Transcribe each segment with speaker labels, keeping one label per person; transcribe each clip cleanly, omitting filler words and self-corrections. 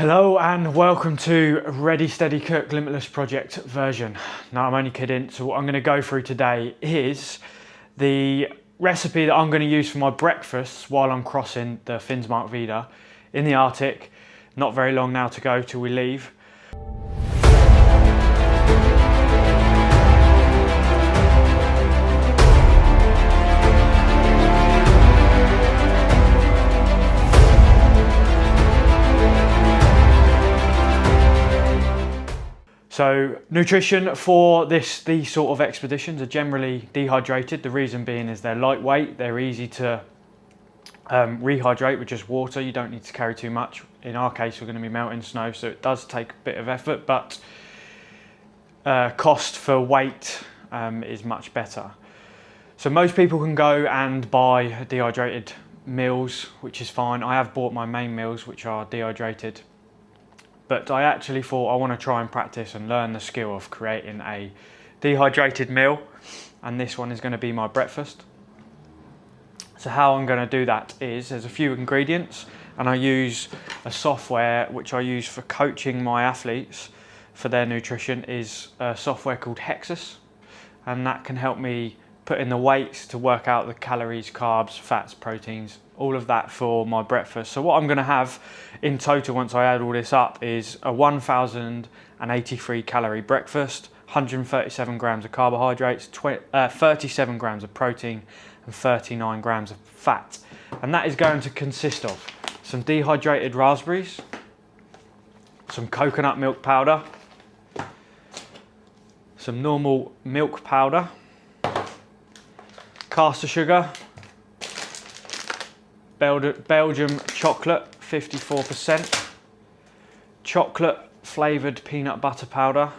Speaker 1: Hello and welcome to Ready Steady Cook Limitless Project version. No, I'm only kidding. So what I'm going to go through today is the recipe that I'm going to use for my breakfast while I'm crossing the Finsmark Vida in the Arctic. Not very long now to go till we leave. So nutrition for these sort of expeditions are generally dehydrated. The reason being is they're lightweight, they're easy to rehydrate with just water. You don't need to carry too much. In our case, we're going to be melting snow, so it does take a bit of effort, but cost for weight is much better. So most people can go and buy dehydrated meals, which is fine. I have bought my main meals, which are dehydrated. But I actually thought I want to try and practice and learn the skill of creating a dehydrated meal. And this one is going to be my breakfast. So how I'm going to do that is there's a few ingredients, and I use a software which I use for coaching my athletes for their nutrition, is a software called Hexus. And that can help me put in the weights to work out the calories, carbs, fats, proteins, all of that for my breakfast. So what I'm going to have in total once I add all this up is a 1,083 calorie breakfast, 137 grams of carbohydrates, 37 grams of protein and 39 grams of fat. And that is going to consist of some dehydrated raspberries, some coconut milk powder, some normal milk powder, caster sugar, Belgium chocolate 54%, chocolate flavoured peanut butter powder,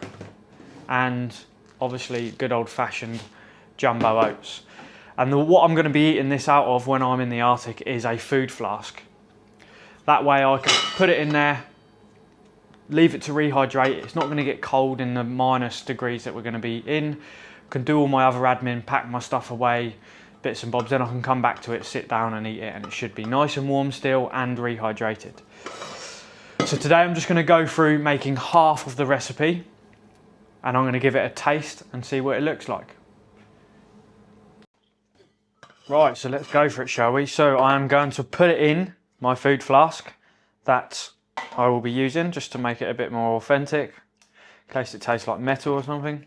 Speaker 1: and obviously good old-fashioned jumbo oats. And what I'm going to be eating this out of when I'm in the Arctic is a food flask. That way I can put it in there, leave it to rehydrate. It's not going to get cold in the minus degrees that we're going to be in. Can do all my other admin, pack my stuff away, bits and bobs, then I can come back to it, sit down and eat it, and it should be nice and warm still and rehydrated. So today I'm just going to go through making half of the recipe, and I'm going to give it a taste and see what it looks like. Right, so let's go for it, shall we? So I am going to put it in my food flask that I will be using just to make it a bit more authentic, in case it tastes like metal or something.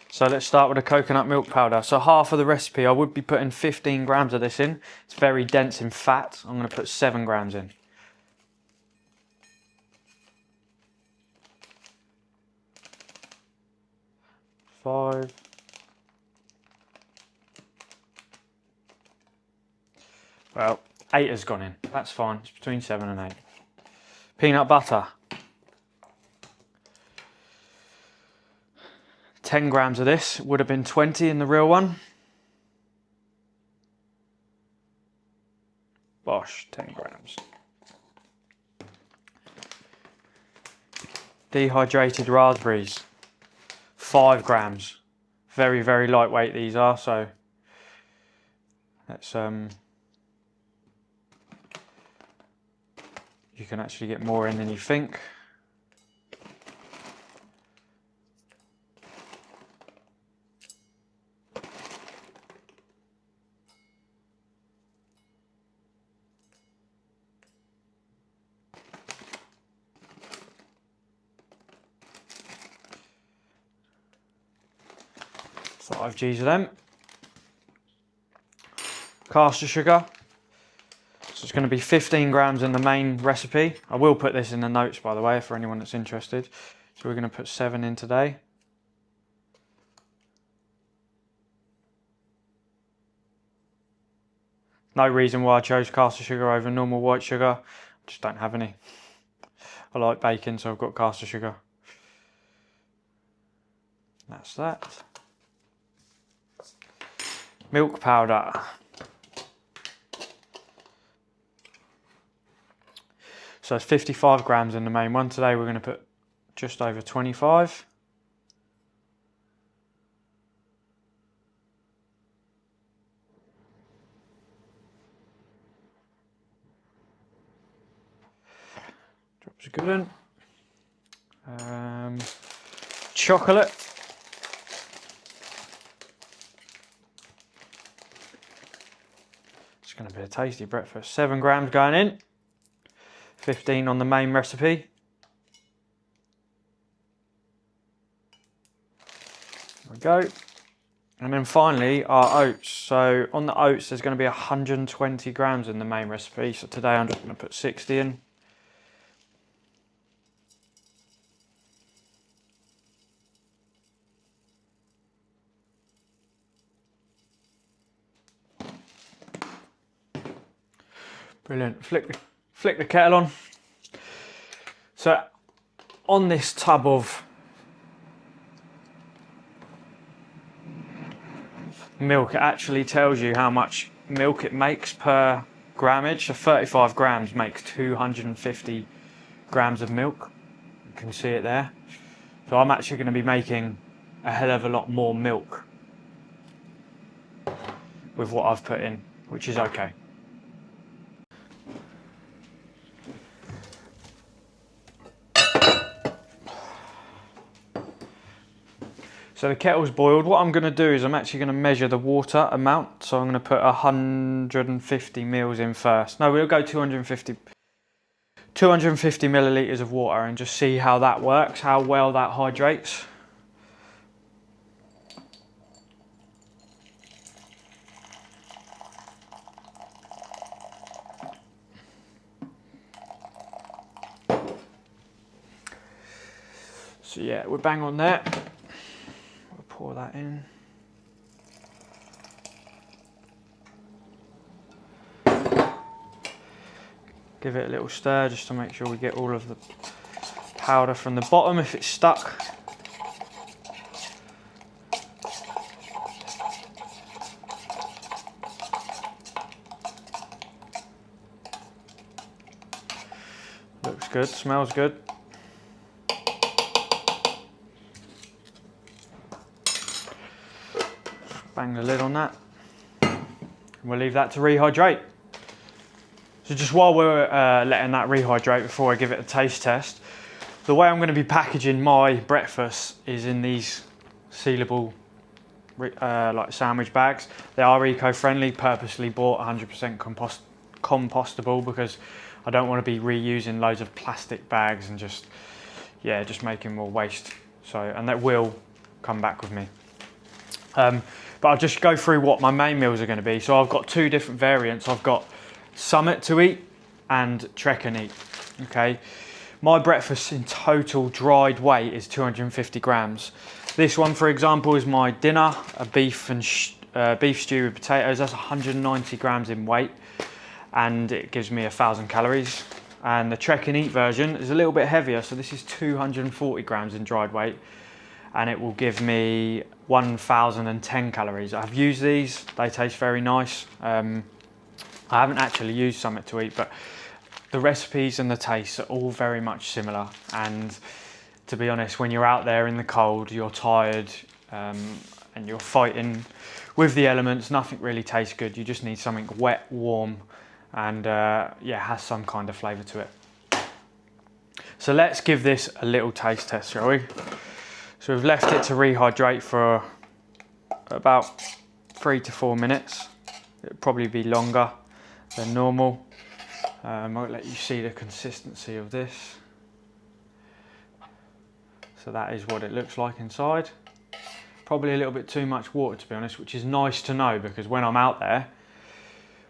Speaker 1: So let's start with the coconut milk powder. So half of the recipe, I would be putting 15 grams of this in. It's very dense in fat. I'm going to put 7 grams in. Five. Well, 8 has gone in. That's fine. It's between 7 and 8. Peanut butter. 10 grams of this, would have been 20 in the real one. Bosh, 10 grams. Dehydrated raspberries, 5 grams. Very, very lightweight these are, so let's you can actually get more in than you think. Five G's of them. Caster sugar. So it's going to be 15 grams in the main recipe. I will put this in the notes, by the way, for anyone that's interested. So we're going to put 7 in today. No reason why I chose caster sugar over normal white sugar. I just don't have any. I like bacon, so I've got caster sugar. That's that. Milk powder. So it's 55 grams in the main one. Today we're going to put just over 25. It's a good one. Chocolate. It's going to be a tasty breakfast. 7 grams going in. 15 on the main recipe. There we go. And then finally our oats. So on the oats there's going to be 120 grams in the main recipe. So today I'm just going to put 60 in. Brilliant. Flick the kettle on. So on this tub of milk, it actually tells you how much milk it makes per grammage. So 35 grams makes 250 grams of milk. You can see it there. So I'm actually going to be making a hell of a lot more milk with what I've put in, which is okay. So the kettle's boiled. What I'm going to do is I'm actually going to measure the water amount. So I'm going to put 150 mils in first. No, we'll go 250 millilitres of water and just see how that works, how well that hydrates. So yeah, we're bang on there. Pour that in. Give it a little stir just to make sure we get all of the powder from the bottom if it's stuck. Looks good, smells good. Bang the lid on that. And we'll leave that to rehydrate. So just while we're letting that rehydrate before I give it a taste test, the way I'm going to be packaging my breakfast is in these sealable like sandwich bags. They are eco-friendly, purposely bought 100% compostable because I don't want to be reusing loads of plastic bags and just making more waste. So, and that will come back with me. But I'll just go through what my main meals are going to be. So I've got 2 different variants. I've got Summit to eat and Trek and eat. Okay, my breakfast in total dried weight is 250 grams. This one, for example, is my dinner: a beef stew with potatoes. That's 190 grams in weight, and it gives me 1,000 calories. And the Trek and eat version is a little bit heavier. So this is 240 grams in dried weight, and it will give me 1,010 calories. I've used these, they taste very nice. I haven't actually used Summit to eat, but the recipes and the tastes are all very much similar. And to be honest, when you're out there in the cold, you're tired and you're fighting with the elements, nothing really tastes good. You just need something wet, warm, and has some kind of flavour to it. So let's give this a little taste test, shall we? So we've left it to rehydrate for about 3 to 4 minutes. It'll probably be longer than normal. I'll let you see the consistency of this. So that is what it looks like inside. Probably a little bit too much water, to be honest, which is nice to know because when I'm out there,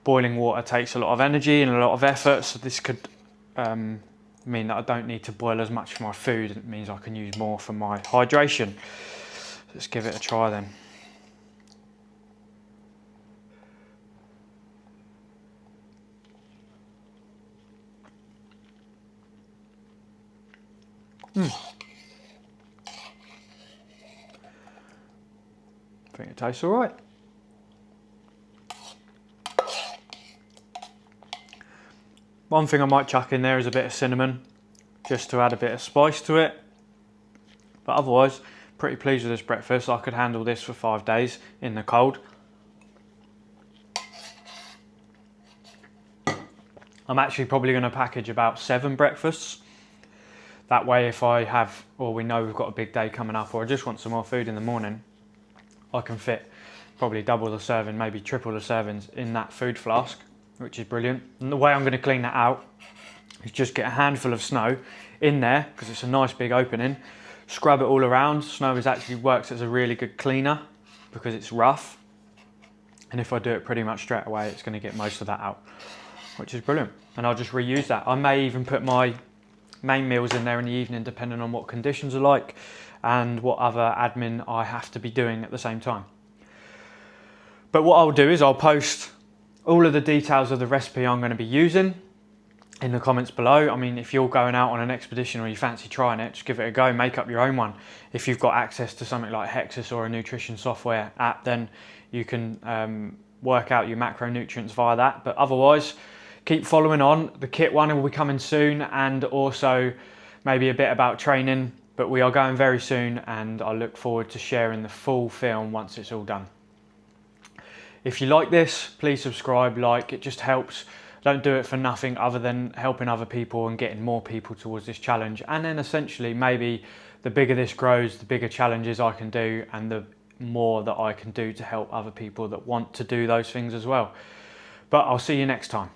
Speaker 1: boiling water takes a lot of energy and a lot of effort. So this could mean that I don't need to boil as much for my food. It means I can use more for my hydration. Let's give it a try then. I think it tastes all right. One thing I might chuck in there is a bit of cinnamon, just to add a bit of spice to it. But otherwise, pretty pleased with this breakfast. I could handle this for 5 days in the cold. I'm actually probably going to package about 7 breakfasts That way if I have, or we know we've got a big day coming up, or I just want some more food in the morning, I can fit probably double the serving, maybe triple the servings in that food flask, which is brilliant. And the way I'm going to clean that out is just get a handful of snow in there, because it's a nice big opening, scrub it all around. Snow actually works as a really good cleaner because it's rough. And if I do it pretty much straight away, it's going to get most of that out, which is brilliant. And I'll just reuse that. I may even put my main meals in there in the evening, depending on what conditions are like and what other admin I have to be doing at the same time. But what I'll do is I'll post all of the details of the recipe I'm going to be using in the comments below. I mean, if you're going out on an expedition or you fancy trying it, just give it a go, make up your own one. If you've got access to something like Hexus or a nutrition software app, then you can work out your macronutrients via that. But otherwise, keep following on. The kit one will be coming soon, and also maybe a bit about training, but we are going very soon, and I look forward to sharing the full film once it's all done. If you like this, please subscribe, like, it just helps. Don't do it for nothing other than helping other people and getting more people towards this challenge. And then essentially, maybe the bigger this grows, the bigger challenges I can do, and the more that I can do to help other people that want to do those things as well. But I'll see you next time.